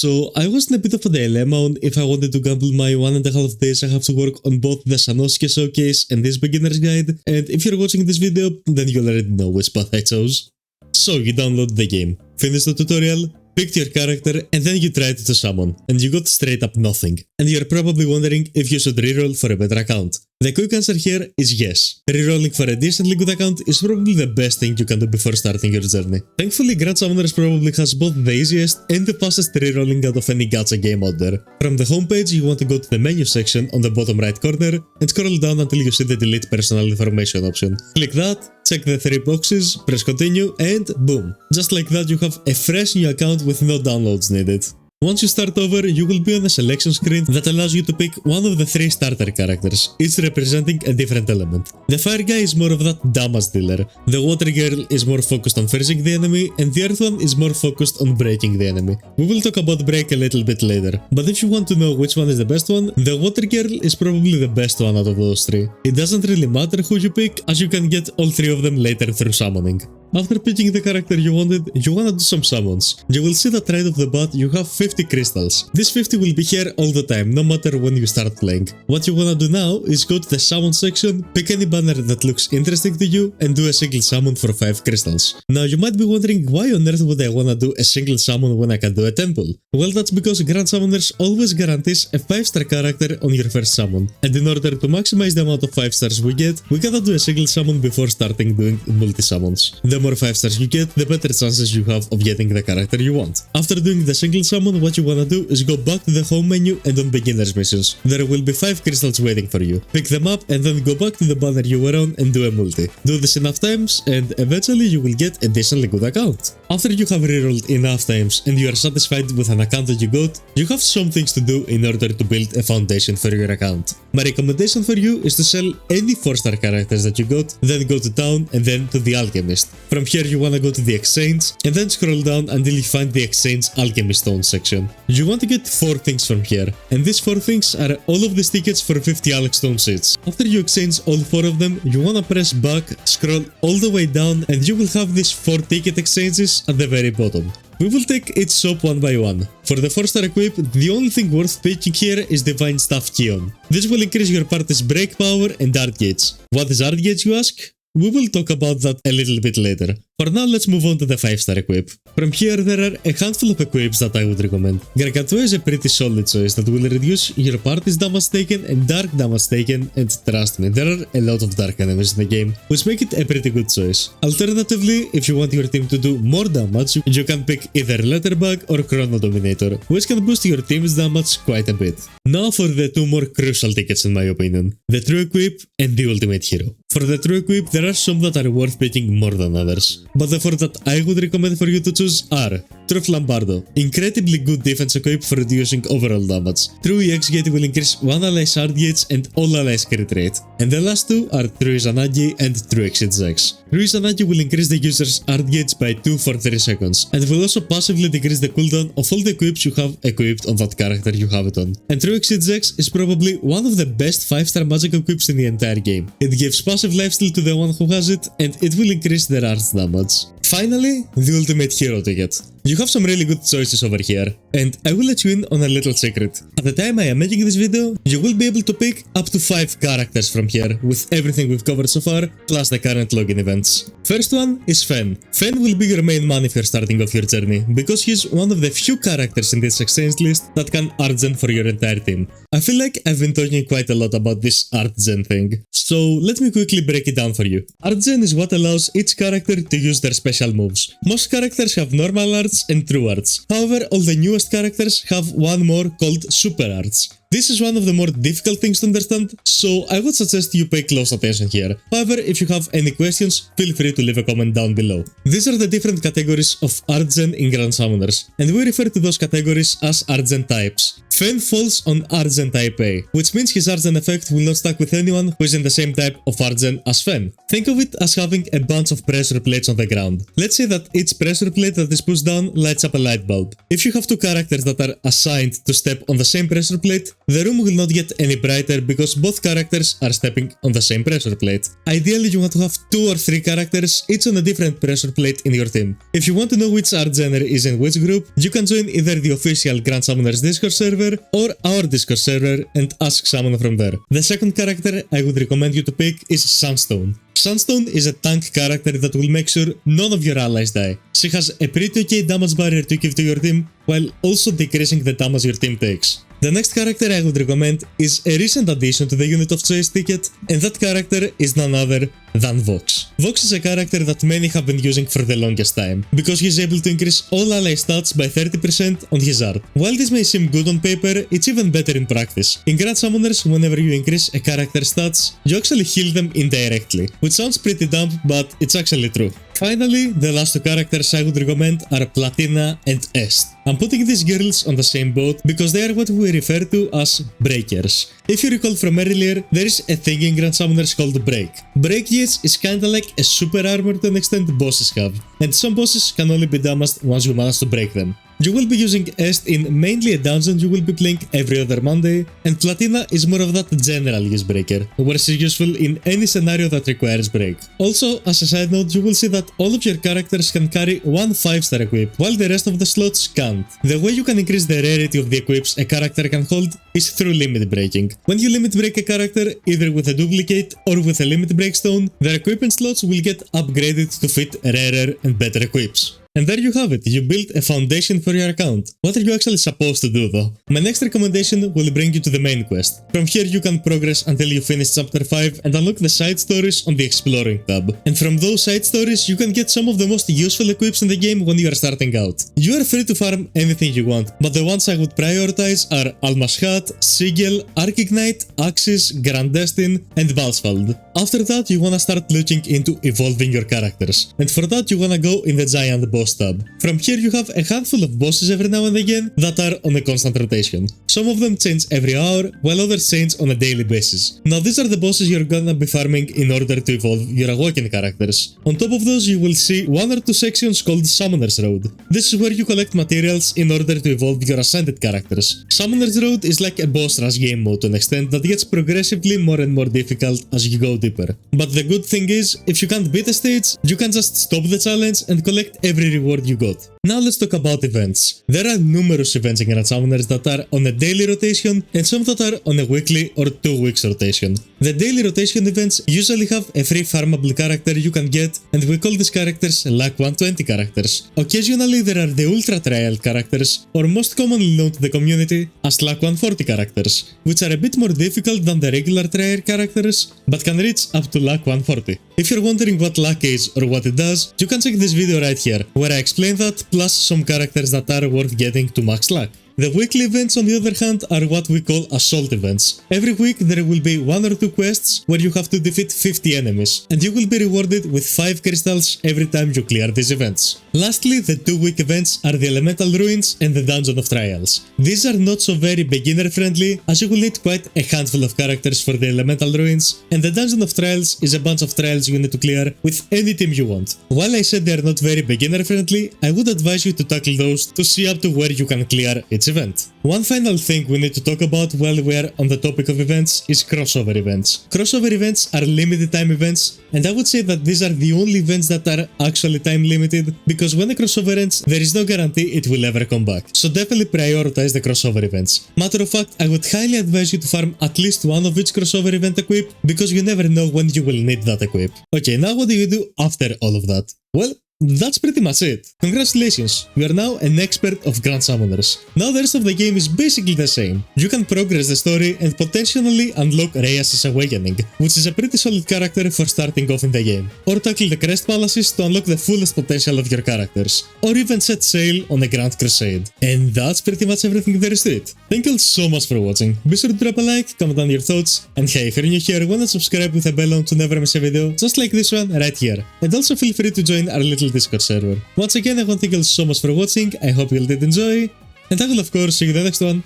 So I was in a bit of a dilemma on if I wanted to gamble my 1.5 days I have to work on both the Sanosuke Showcase and this beginner's guide, and if you're watching this video, then you already know which path I chose. So you download the game, finish the tutorial, picked your character, and then you tried to summon, and you got straight up nothing. And you're probably wondering if you should reroll for a better account. The quick answer here is yes. Rerolling for a decently good account is probably the best thing you can do before starting your journey. Thankfully, Grand Summoners probably has both the easiest and the fastest rerolling out of any gacha game out there. From the homepage, you want to go to the menu section on the bottom right corner and scroll down until you see the delete personal information option. Click that, check the 3 boxes, press continue, and boom. Just like that, you have a fresh new account with no downloads needed. Once you start over, you will be on a selection screen that allows you to pick one of the 3 starter characters, each representing a different element. The fire guy is more of that damage dealer, the water girl is more focused on freezing the enemy, and the earth one is more focused on breaking the enemy. We will talk about break a little bit later, but if you want to know which one is the best one, the water girl is probably the best one out of those 3. It doesn't really matter who you pick, as you can get all 3 of them later through summoning. After picking the character you wanted, you wanna do some summons. You will see that right off the bat you have 50 crystals. These 50 will be here all the time, no matter when you start playing. What you wanna do now is go to the summon section, pick any banner that looks interesting to you, and do a single summon for 5 crystals. Now you might be wondering why on earth would I wanna do a single summon when I can do a temple? Well, that's because Grand Summoners always guarantees a 5-star character on your first summon. And in order to maximize the amount of 5 stars we get, we gotta do a single summon before starting doing multi-summons. The more 5 stars you get, the better chances you have of getting the character you want. After doing the single summon, what you wanna do is go back to the home menu and on beginner's missions. There will be 5 crystals waiting for you. Pick them up and then go back to the banner you were on and do a multi. Do this enough times and eventually you will get a decently good account. After you have rerolled enough times and you are satisfied with an account that you got, you have some things to do in order to build a foundation for your account. My recommendation for you is to sell any 4-star characters that you got, then go to town and then to the alchemist. From here you wanna go to the exchange and then scroll down until you find the exchange alchemy stone section. You want to get 4 things from here, and these 4 things are all of these tickets for 50 alch stone seeds. After you exchange all 4 of them, you wanna press back, scroll all the way down, and you will have these 4 ticket exchanges at the very bottom. We will take each shop one by one. For the 4-star equip, the only thing worth picking here is Divine Staff Keon. This will increase your party's break power and art gauge. What is art gauge, you ask? We will talk about that a little bit later. For now, let's move on to the 5-star equip. From here, there are a handful of equips that I would recommend. Gargantua is a pretty solid choice that will reduce your party's damage taken and dark damage taken, and trust me, there are a lot of dark enemies in the game, which make it a pretty good choice. Alternatively, if you want your team to do more damage, you can pick either Letterbug or Chrono Dominator, which can boost your team's damage quite a bit. Now for the 2 more crucial tickets in my opinion, the True Equip and the Ultimate Hero. For the True Equip, there are some that are worth picking more than others, but the 4 that I would recommend for you to choose are Truth Lombardo, incredibly good defense equip for reducing overall damage. True EX gauge will increase one ally's art gauge and all allies crit rate. And the last 2 are True Izanagi and True Exit. True Izanagi will increase the user's art gauge by 2 for 3 seconds, and will also passively decrease the cooldown of all the equips you have equipped on that character you have it on. And True Exit is probably one of the best 5-star magic equips in the entire game. It gives passive lifesteal to the one who has it, and it will increase their art damage. Finally, the Ultimate Hero ticket. You have some really good choices over here, and I will let you in on a little secret. At the time I am making this video, you will be able to pick up to 5 characters from here, with everything we've covered so far, plus the current login events. First one is Fen. Fen will be your main man if you're starting off your journey, because he's one of the few characters in this exchange list that can art gen for your entire team. I feel like I've been talking quite a lot about this art gen thing, so let me quickly break it down for you. Art gen is what allows each character to use their special moves. Most characters have normal arts and true arts. However, all the newest characters have one more called super arts. This is one of the more difficult things to understand, so I would suggest you pay close attention here. However, if you have any questions, feel free to leave a comment down below. These are the different categories of art gen in Grand Summoners, and we refer to those categories as art gen types. Fen falls on art gen type A, which means his art gen effect will not stack with anyone who is in the same type of art gen as Fen. Think of it as having a bunch of pressure plates on the ground. Let's say that each pressure plate that is pushed down lights up a light bulb. If you have 2 characters that are assigned to step on the same pressure plate, the room will not get any brighter because both characters are stepping on the same pressure plate. Ideally, you want to have 2 or 3 characters, each on a different pressure plate in your team. If you want to know which art genre is in which group, you can join either the official Grand Summoners Discord server or our Discord server and ask someone from there. The second character I would recommend you to pick is Sunstone. Sunstone is a tank character that will make sure none of your allies die. She has a pretty okay damage barrier to give to your team, while also decreasing the damage your team takes. The next character I would recommend is a recent addition to the Unit of Choice ticket, and that character is none other than Vox. Vox is a character that many have been using for the longest time, because he is able to increase all ally stats by 30% on his art. While this may seem good on paper, it's even better in practice. In Grand Summoners, whenever you increase a character's stats, you actually heal them indirectly, which sounds pretty dumb, but it's actually true. Finally, the last 2 characters I would recommend are Platina and Est. I'm putting these girls on the same boat because they are what we refer to as breakers. If you recall from earlier, there is a thing in Grand Summoners called break. Break is kinda like a super armor to an extent bosses have, and some bosses can only be damaged once you manage to break them. You will be using Est in mainly a dungeon you will be playing every other Monday, and Platina is more of that general use breaker, where she's useful in any scenario that requires break. Also, as a side note, you will see that all of your characters can carry one 5-star equip, while the rest of the slots can't. The way you can increase the rarity of the equips a character can hold is through limit breaking. When you limit break a character, either with a duplicate or with a limit break stone, their equipment slots will get upgraded to fit rarer and better equips. And there you have it, you built a foundation for your account. What are you actually supposed to do though? My next recommendation will bring you to the main quest. From here you can progress until you finish chapter 5 and unlock the side stories on the exploring tab. And from those side stories you can get some of the most useful equips in the game when you are starting out. You are free to farm anything you want, but the ones I would prioritize are Alma's Hat, Sigil, Archignite, Axis, Grandestin, and Balsfald. After that you wanna start looking into evolving your characters, and for that you wanna go in the giant boss tab. From here you have a handful of bosses every now and again that are on a constant rotation. Some of them change every hour, while others change on a daily basis. Now these are the bosses you're gonna be farming in order to evolve your awoken characters. On top of those you will see 1 or 2 sections called Summoner's Road. This is where you collect materials in order to evolve your ascended characters. Summoner's Road is like a boss rush game mode to an extent that gets progressively more and more difficult as you go deeper. But the good thing is, if you can't beat a stage, you can just stop the challenge and collect every reward you got. Now let's talk about events. There are numerous events in Grand Summoners that are on a daily rotation and some that are on a weekly or 2 weeks rotation. The daily rotation events usually have a free farmable character you can get, and we call these characters Luck 120 characters. Occasionally there are the Ultra Trial characters, or most commonly known to the community as Luck 140 characters, which are a bit more difficult than the regular Trial characters, but can reach up to Luck 140. If you're wondering what Luck is or what it does, you can check this video right here, where I explain that, plus some characters that are worth getting to max luck. The weekly events, on the other hand, are what we call assault events. Every week there will be 1 or 2 quests where you have to defeat 50 enemies, and you will be rewarded with 5 crystals every time you clear these events. Lastly, the 2-week events are the Elemental Ruins and the Dungeon of Trials. These are not so very beginner friendly, as you will need quite a handful of characters for the Elemental Ruins, and the Dungeon of Trials is a bunch of trials you need to clear with any team you want. While I said they are not very beginner friendly, I would advise you to tackle those to see up to where you can clear each event. One final thing we need to talk about while we are on the topic of events is crossover events. Crossover events are limited time events, and I would say that these are the only events that are actually time limited, because when a crossover ends, there is no guarantee it will ever come back. So definitely prioritize the crossover events. Matter of fact, I would highly advise you to farm at least one of each crossover event equip, because you never know when you will need that equip. Okay, now what do you do after all of that? Well, that's pretty much it. Congratulations, you are now an expert of Grand Summoners. Now the rest of the game is basically the same. You can progress the story and potentially unlock Reyes' Awakening, which is a pretty solid character for starting off in the game. Or tackle the Crest Palaces to unlock the fullest potential of your characters. Or even set sail on a Grand Crusade. And that's pretty much everything there is to it. Thank you all so much for watching. Be sure to drop a like, comment down your thoughts, and hey, if you're new here, why not subscribe with a bell on to never miss a video, just like this one right here. And also feel free to join our little Discord server. Once again, I want to thank you all so much for watching, I hope you all did enjoy, and I will of course see you in the next one.